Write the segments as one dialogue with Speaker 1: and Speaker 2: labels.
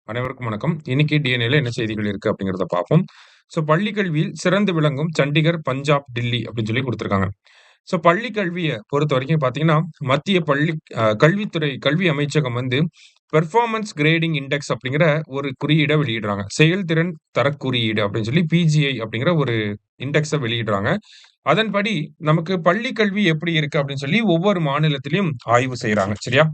Speaker 1: அனைவருக்கும் வணக்கம். இன்னைக்கு டிஎன்ஏல என்ன செய்திகள் இருக்கு அப்படிங்கிறத பார்ப்போம். பள்ளி கல்வியில் சிறந்து விளங்கும் சண்டிகர், பஞ்சாப், டில்லி அப்படின்னு சொல்லி குடுத்திருக்காங்க. பள்ளி கல்விய பொறுத்தவரைக்கும் பார்த்தீங்கன்னா, மத்திய பள்ளி கல்வித்துறை கல்வி அமைச்சகம் வந்து பெர்ஃபார்மன்ஸ் கிரேடிங் இண்டெக்ஸ் அப்படிங்கிற ஒரு குறியீட வெளியிடுறாங்க. செயல்திறன் தரக் குறியீடு அப்படின்னு சொல்லி பிஜிஐ அப்படிங்கிற ஒரு இண்டெக்ஸ வெளியிடுறாங்க. அதன்படி நமக்கு பள்ளி கல்வி எப்படி இருக்கு அப்படின்னு சொல்லி ஒவ்வொரு மாநிலத்திலயும் ஆய்வு செய்றாங்க. சரியா?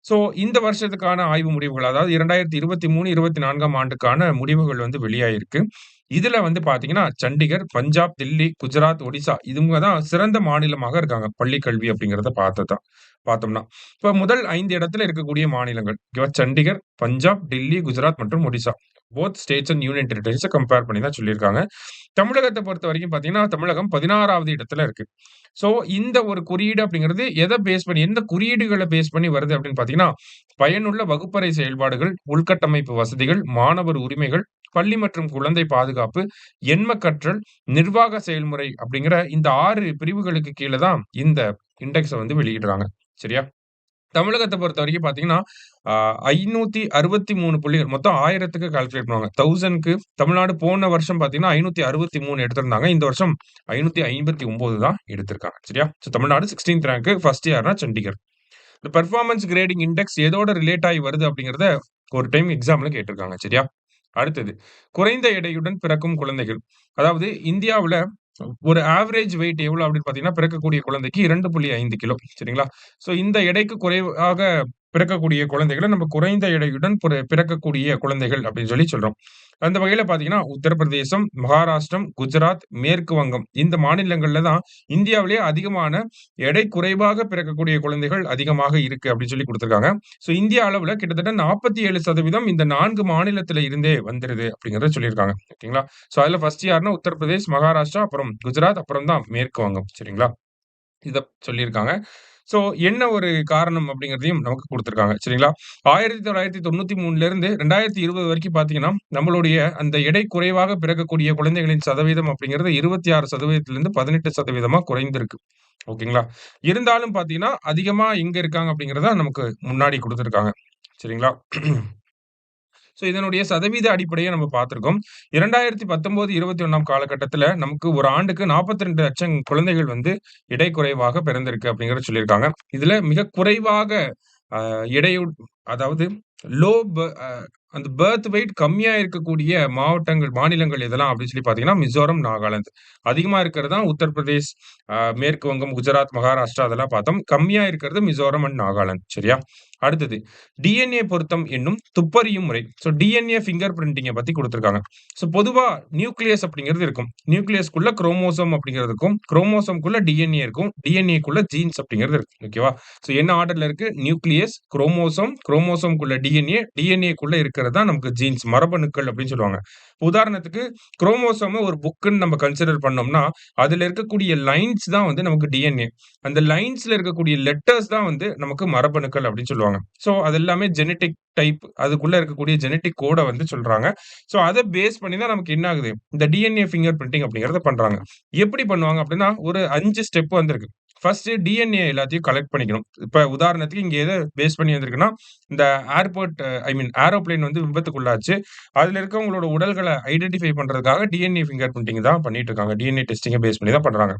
Speaker 1: ஸோ இந்த வருஷத்துக்கான ஆய்வு முடிவுகள், அதாவது 2023, 24ஆம் ஆண்டுக்கான முடிவுகள் வந்து வெளியாயிருக்கு. இதுல வந்து பார்த்தீங்கன்னா, சண்டிகர், பஞ்சாப், தில்லி, குஜராத், ஒடிசா இவங்க தான் சிறந்த மாநிலமாக இருக்காங்க. பள்ளி கல்வி அப்படிங்கிறத பார்த்தோம்னா. இப்ப முதல் 5 இடத்துல இருக்கக்கூடிய மாநிலங்கள். ஓகேவா? சண்டிகர், பஞ்சாப், டில்லி, குஜராத் மற்றும் Odisha. Both states and union territories compare பண்ணி தான் சொல்லியிருக்காங்க. தமிழகத்த பொறுத்தவரைக்கும் பார்த்தீங்கன்னா, தமிழகம் 16வது இடத்துல இருக்கு. ஸோ இந்த ஒரு குறியீடு அப்படிங்கிறது எத பேஸ் பண்ணி எந்த குறியீடுகள பேஸ் பண்ணி வருது அப்படின்னு பார்த்தீங்கன்னா, பயனுள்ள வகுப்பறை செயல்பாடுகள், உள்கட்டமைப்பு வசதிகள், மாணவர் உரிமைகள், பள்ளி மற்றும் குழந்தை பாதுகாப்பு, எண்ம கற்றல், நிர்வாக செயல்முறை அப்படிங்கிற இந்த 6 பிரிவுகளுக்கு கீழ தான் இந்த இண்டெக்ஸ வந்து வெளியிடுறாங்க. சரியா? தமிழகத்த பொறுத்தவரைக்கும் பார்த்தீங்கன்னா, அ 563 புள்ளிகள். மொத்தம் 1000க்கு கால்குலேட் பண்ணுவாங்க. 1000க்கு தமிழ்நாடு போன வருஷம் பார்த்தீங்கன்னா, 563 எடுத்திருந்தாங்க. இந்த வருஷம் 559 தான் எடுத்திருக்காங்க. சரியா? தமிழ்நாடு 16த் ரேங்க். ஃபர்ஸ்ட் யார்னா சண்டிகர். இந்த பெர்ஃபார்மன்ஸ் கிரேடிங் இண்டெக்ஸ் எதோட ரிலேட் ஆயி வருது அப்படிங்கிறத ஒரு டைம் எக்ஸாம்ல கேட்டிருக்காங்க. சரியா? அடுத்தது, குறைந்த எடையுடன் பிறக்கும் குழந்தைகள். அதாவது இந்தியாவுல ஒரு ஆவரேஜ் வெயிட் எவ்வளோ அப்படின்னு பார்த்தீங்கன்னா, பிறக்கக்கூடிய குழந்தைக்கு 2.5 கிலோ. சரிங்களா? இந்த எடைக்கு குறைவாக பிறக்கக்கூடிய குழந்தைகள நம்ம குறைந்த எடையுடன் பிறக்கக்கூடிய குழந்தைகள் அப்படின்னு சொல்லி சொல்றோம். அந்த வகையில பார்த்தீங்கன்னா, உத்தரப்பிரதேசம், மகாராஷ்டிரம், குஜராத், மேற்கு வங்கம் இந்த மாநிலங்கள்ல தான் இந்தியாவிலேயே அதிகமான எடை குறைவாக பிறக்கக்கூடிய குழந்தைகள் அதிகமாக இருக்கு அப்படின்னு சொல்லி குடுத்திருக்காங்க. இந்திய அளவுல கிட்டத்தட்ட 47% இந்த 4 மாநிலத்தில இருந்தே வந்துருது அப்படிங்கிறத சொல்லியிருக்காங்க. ஓகேங்களா? அதுல ஃபர்ஸ்ட் யாருன்னா உத்தரப்பிரதேஷ், மகாராஷ்டிரா, அப்புறம் குஜராத், அப்புறம் தான் மேற்கு வங்கம். சரிங்களா? இத சொல்லியிருக்காங்க. என்ன ஒரு காரணம் அப்படிங்கிறதையும் நமக்கு குடுத்திருக்காங்க. சரிங்களா? 1993லிருந்து 2020 வரைக்கும் பார்த்தீங்கன்னா, நம்மளுடைய அந்த எடை குறைவாக பிறக்கக்கூடிய குழந்தைகளின் சதவீதம் அப்படிங்கிறது 26%லிருந்து 18%ஆ குறைந்திருக்கு. ஓகேங்களா? இருந்தாலும் பார்த்தீங்கன்னா, அதிகமா எங்க இருக்காங்க அப்படிங்கிறத நமக்கு முன்னாடி குடுத்திருக்காங்க. சரிங்களா? இதனுடைய சதவீத அடிப்படைய நம்ம பார்த்திருக்கோம். 2019, 21ஆம் காலகட்டத்தில நமக்கு ஒரு ஆண்டுக்கு 42,00,000 குழந்தைகள் வந்து எடை குறைவாக பிறந்திருக்கு அப்படிங்கிறத சொல்லியிருக்காங்க. இதுல மிக குறைவாக அ எடையு அதாவது லோ ப அ அந்த பர்த் வெயிட் கம்மியா இருக்கக்கூடிய மாநிலங்கள் எதெல்லாம் அப்படின்னு சொல்லி பார்த்தீங்கன்னா, மிசோரம், நாகாலாந்து. அதிகமா இருக்கிறது தான் உத்தரப்பிரதேஷ், மேற்கு வங்கம், குஜராத், மகாராஷ்டிரா அதெல்லாம் பார்த்தோம். கம்மியா இருக்கிறது மிசோரம் அண்ட் நாகாலாந்து. சரியா? அடுத்தது டிஎன்ஏ பொருத்தம் என்னும் துப்பறியும் முறை. டிஎன்ஏ பிங்கர் பிரிண்டிங்க பத்தி குடுத்திருக்காங்க. பொதுவா நியூக்ளியஸ் அப்படிங்கிறது இருக்கும். நியூக்ளியஸ்க்குள்ள குரோமோசோம் அப்படிங்கிறது இருக்கும். குரோமோசோம்க்குள்ள டிஎன்ஏ இருக்கும். டிஎன்ஏக்குள்ள ஜீன்ஸ் அப்படிங்கிறது இருக்கு. ஓகேவா? என்ன ஆர்டர்ல இருக்கு? நியூக்ளியஸ், குரோமோசோம், குரோமோசோம்க்குள்ள டிஎன்ஏ, டிஎன்ஏக்குள்ள இருக்கிறது தான் நமக்கு ஜீன்ஸ் மரபணுக்கள் அப்படின்னு சொல்லுவாங்க. உதாரணத்துக்கு குரோமோசோம ஒரு புக்குன்னு நம்ம கன்சிடர் பண்ணோம்னா, அதுல இருக்கக்கூடிய லைன்ஸ் தான் வந்து நமக்கு டிஎன்ஏ. அந்த லைன்ஸ்ல இருக்கக்கூடிய லெட்டர்ஸ் தான் வந்து நமக்கு மரபணுக்கள் அப்படின்னு சொல்லுவாங்க. அது எல்லாமே ஜெனடிக் டைப் அதுக்குள்ள இருக்கக்கூடிய ஜெனடிக் கோட வந்து சொல்றாங்க. அத பேஸ் பண்ணி தான் நமக்கு என்ன ஆகுது? இந்த டிஎன்ஏ பிங்கர் பிரிண்டிங் அப்படிங்கிறத பண்றாங்க. எப்படி பண்ணுவாங்க அப்படின்னா, ஒரு 5 ஸ்டெப் வந்திருக்கு. ஃபர்ஸ்ட் டிஎன்ஏ எல்லாத்தையும் கலெக்ட் பண்ணிக்கணும். இப்ப உதாரணத்துக்கு இங்க எத பேஸ் பண்ணி வந்திருக்குன்னா, இந்த ஏர்போர்ட் ஏரோப்ளேன் வந்து விபத்துக்குள்ளாச்சு. அதுல இருக்கவங்களோட உடல்கள ஐடென்டிஃபை பண்றதுக்காக டிஎன்ஏ பிங்கர் பிரிண்டிங் தான் பண்ணிட்டு இருக்காங்க. டிஎன்ஏ டெஸ்டிங்க பேஸ் பண்ணி தான் பண்றாங்க.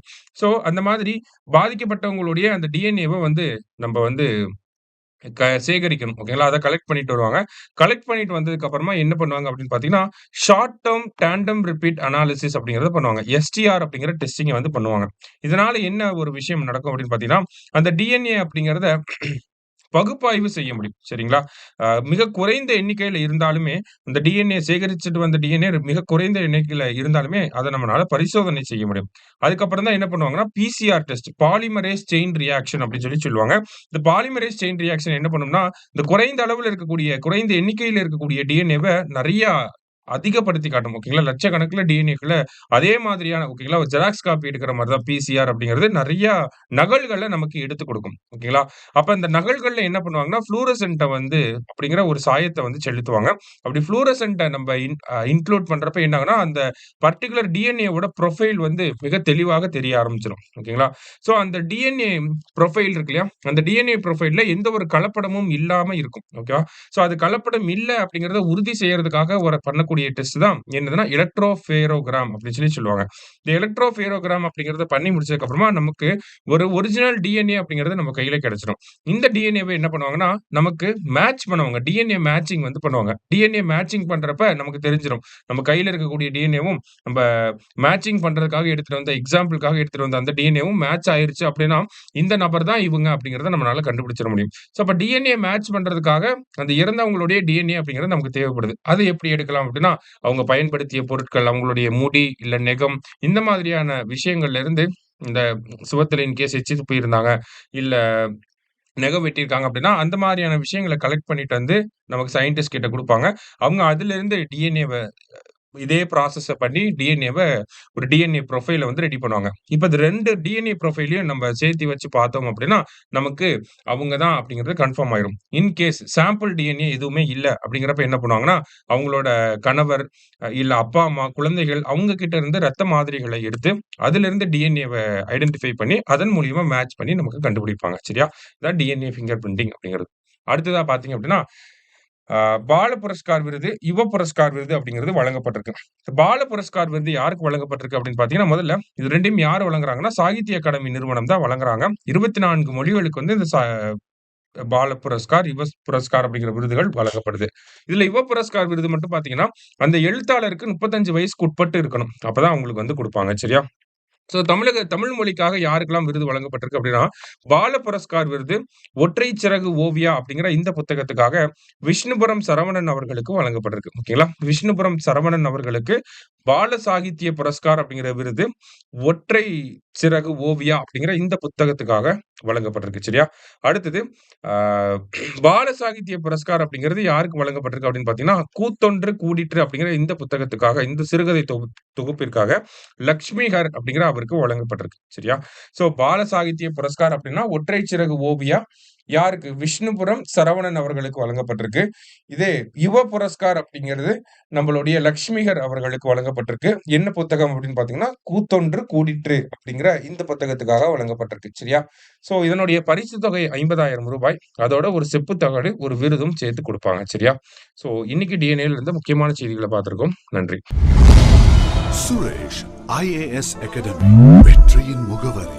Speaker 1: அந்த மாதிரி பாதிக்கப்பட்டவங்களுடைய அந்த டிஎன்ஏவ வந்து நம்ப வந்து சேகரிக்கணும். ஓகேங்களா? அத கலெக்ட் பண்ணிட்டு வருவாங்க. கலெக்ட் பண்ணிட்டு வந்ததுக்கு அப்புறமா என்ன பண்ணுவாங்க அப்படின்னு பார்த்தீங்கன்னா, ஷார்ட் டெர்ம் டாண்டம் ரிப்பீட் அனாலிசிஸ் அப்படிங்கிறத பண்ணுவாங்க. எஸ்டிஆர் அப்படிங்கிற டெஸ்டிங்க வந்து பண்ணுவாங்க. இதனால என்ன ஒரு விஷயம் நடக்கும் அப்படின்னு பார்த்தீங்கன்னா, அந்த டிஎன்ஏ அப்படிங்கிறத பகுப்பாய்வு செய்ய முடியும். சரிங்களா? மிக குறைந்த எண்ணிக்கையில இருந்தாலுமே, இந்த டிஎன்ஏ சேகரிச்சுட்டு வந்த டிஎன்ஏ மிக குறைந்த எண்ணிக்கையில இருந்தாலுமே, அத நம்மனால பரிசோதனை செய்ய முடியும். அதுக்கப்புறம் தான் என்ன பண்ணுவாங்கன்னா, PCR test polymerase chain reaction அப்படின்னு சொல்லி சொல்லுவாங்க. இந்த பாலிமரேஸ் செயின் ரியாக்ஷன் என்ன பண்ணும்னா, இந்த குறைந்த அளவுல இருக்கக்கூடிய, குறைந்த எண்ணிக்கையில இருக்கக்கூடிய டிஎன்ஏவ நெறையா அதிகப்படுத்தி காட்டும். ஓகேங்களா? லட்சக்கணக்குல டிஎன்ஏக்கள அதே மாதிரியான ஓகேங்களா? ஒரு ஜெராக்ஸ் காப்பி எடுக்கிற மாரி தான் பிசிஆர் அப்படிங்கிறது நெறைய நகல்கள நமக்கு எடுத்துக் குடுக்கும். ஓகேங்களா? அப்ப அந்த நகல்கள்ல என்ன பண்ணுவாங்கன்னா, ஃப்ளூரசன்ட்ட வந்து அப்படிங்கிற ஒரு சாயத்த வந்து செலுத்துவாங்க. அப்படி ஃப்ளூரசன்ட்ட நம்ம இன்க்ளூட் பண்றப்ப என்ன ஆகும்னா, அந்த பர்ட்டிகுலர் டிஎன்ஏவோட ப்ரொஃபைல் வந்து மிக தெளிவாக தெரிய ஆரம்பிச்சுரும். ஓகேங்களா? ஸோ அந்த டிஎன்ஏ ப்ரொஃபைல் இருக்கு இல்லையா? அந்த டிஎன்ஏ ப்ரொஃபைல்ல எந்த ஒரு கலப்படமும் இல்லாம இருக்கும். ஓகேவா? ஸோ அது கலப்படம் இல்ல அப்படிங்கிறத உறுதி செய்யறதுக்காக ஒரு பண்ணக்கூடிய டெஸ்ட் தான் என்னதுன்னா, எலக்ட்ரோஃபேரோகிராம் அப்படின்னு சொல்லுவாங்க. இந்த எலக்ட்ரோஃபேரோகிராம் அப்படிங்கிறத பண்ணி முடிச்சதுக்கு அப்புறமா நமக்கு ஒரு ஒரிஜினல் டிஎன்ஏ அப்படிங்கிறது நம்ம கையில கிடைச்சிடும். இந்த டிஎன்ஏவ என்ன பண்ணுவாங்கன்னா, நமக்கு மேட்ச் பண்ணுவாங்க. டிஎன்ஏ மேட்சிங் வந்து பண்ணுவாங்க. டிஎன்ஏ மேட்சிங் பண்றப்ப நமக்கு தெரிஞ்சிரும். நம்ம கையில இருக்கக்கூடிய டிஎன்ஏவும் நம்ப மேட்சிங் பண்றதுக்காக எடுத்துட்டு வந்த எக்ஸாம்பிள்க்காக எடுத்துட்டு வந்த அந்த டிஎன்ஏவும் மேட்ச் ஆயிருச்சு அப்படின்னா, இந்த நபர் தான் இவங்க அப்படிங்கிறத நம்மளால கண்டுபிடிச்சிட முடியும். ஸோ அப்ப டிஎன்ஏ மேட்ச் பண்றதுக்காக அந்த இறந்தவங்களுடைய டிஎன்ஏ அப்படிங்கிறது நமக்கு தேவைப்படுது. அது எப்படி எடுக்கலாம் அப்படின்னா, அவங்க பயன்படுத்திய பொருட்கள், அவங்களுடைய முடி, இல்ல நெகம் இந்த மாதிரியான விஷயங்கள்ல இருந்து இந்த சுவத்துல இன்கேஸ் எச்சி துப்பியிருந்தாங்க, இல்ல நெகம் வெட்டியிருக்காங்க அப்படின்னா, அந்த மாரியான விஷயங்கள கலெக்ட் பண்ணிட்டு வந்து நமக்கு சயன்டிஸ்ட் கிட்ட குடுப்பாங்க. அவங்க அதிலிருந்து டிஎன்ஏவ இதே ப்ராசஸ பண்ணி ஒரு டிஎன்ஏ ப்ரொஃபைல வந்து ரெடி பண்ணுவாங்க. இப்ப இது 2 டிஎன்ஏ ப்ரொஃபைலயும் நம்ம சேர்த்து வச்சு பார்த்தோம் அப்படின்னா, நமக்கு அவங்க தான் அப்படிங்கிறது கன்ஃபார்ம் ஆயிரும். இன் கேஸ் சாம்பிள் டிஎன்ஏ எதுவுமே இல்ல அப்படிங்கிறப்ப என்ன பண்ணுவாங்கன்னா, அவங்களோட கணவர், இல்ல அப்பா, அம்மா, குழந்தைகள் அவங்க கிட்ட இருந்து ரத்த மாதிரிகள எடுத்து, அதிலிருந்து டிஎன்ஏவ ஐடென்டிஃபை பண்ணி, அதன் மூலியமா மேட்ச் பண்ணி நமக்கு கண்டுபிடிப்பாங்க. சரியா? இதான் டிஎன்ஏ ஃபிங்கர் பிரிண்டிங் அப்படிங்கிறது. அடுத்ததா பார்த்தீங்க அப்படின்னா, அ பால புரஸ்கார் விருது, யுவ புரஸ்கார் விருது அப்படிங்கிறது வழங்கப்பட்டிருக்கு. பால புரஸ்கார் விருது யாருக்கு வழங்கப்பட்டிருக்கு அப்படின்னு பார்த்தீங்கன்னா, முதல்ல இது 2யும் யார் வழங்குறாங்கன்னா, சாகித்ய அகாடமி நிறுவனம் தான் வழங்குறாங்க. 24 மொழிகளுக்கு வந்து இந்த பால புரஸ்கார், யுவ புரஸ்கார் அப்படிங்கிற விருதுகள் வழங்கப்படுது. இதுல யுவ புரஸ்கார் விருது மட்டும் பார்த்தீங்கன்னா, அந்த எழுத்தாளருக்கு 35 வயசுக்கு உட்பட்டு இருக்கணும். அப்பதான் அவங்களுக்கு வந்து குடுப்பாங்க. சரியா? தமிழ் மொழிக்காக யாருக்கெல்லாம் விருது வழங்கப்பட்டிருக்கு அப்படின்னா, பால புரஸ்கார் விருது "ஒற்றை சிறகு ஓவியா" அப்படிங்கிற இந்த புத்தகத்துக்காக விஷ்ணுபுரம் சரவணன் அவர்களுக்கு வழங்கப்பட்டிருக்கு. ஓகேங்களா? விஷ்ணுபுரம் சரவணன் அவர்களுக்கு பால சாகித்ய புரஸ்கார் அப்படிங்கிற விருது "ஒற்றை சிறகு ஓவியா" அப்படிங்கிற இந்த புத்தகத்துக்காக வழங்கப்பட்டிருக்கு. சரியா? அடுத்தது ஆ பால சாகித்ய புரஸ்கார் அப்படிங்கிறது யாருக்கு வழங்கப்பட்டிருக்கு அப்படின்னு பார்த்தீங்கன்னா, "கூத்தொன்று கூடிற்று" அப்படிங்கிற இந்த புத்தகத்துக்காக, இந்த சிறுகதை தொகுப்பிற்காக லக்ஷ்மிஹர் அப்படிங்கிற அவருக்கு வழங்கப்பட்டிருக்கு. சரியா? பால சாகித்ய புரஸ்கார் அப்படின்னா, ஒற்றை சிறகு ஓவியா யாருக்கு? விஷ்ணுபுரம் சரவணன் அவர்களுக்கு வழங்கப்பட்டிருக்கு. இதே யுவ புரஸ்கார் அப்படிங்கிறது நம்மளுடைய லக்ஷ்மிஹர் அவர்களுக்கு வழங்கப்பட்டிருக்கு. என்ன புத்தகம் அப்படின்னு பார்த்தீங்கன்னா, "கூத்தொன்று கூடிற்று" அப்படிங்கிற இந்த புத்தகத்துக்காக வழங்கப்பட்டிருக்கு. சரியா? இதனுடைய பரிசு தொகை ரூ. 50,000. அதோட ஒரு செப்பு தகடு, ஒரு விருதும் சேர்த்து குடுப்பாங்க. சரியா? இன்னைக்கு டிஎன்ஏல இருந்து முக்கியமான செய்திகள பார்த்திருக்கோம். நன்றி.
Speaker 2: சுரேஷ் ஐஏஎஸ் அகாடமி வெற்றியின் முகவரி.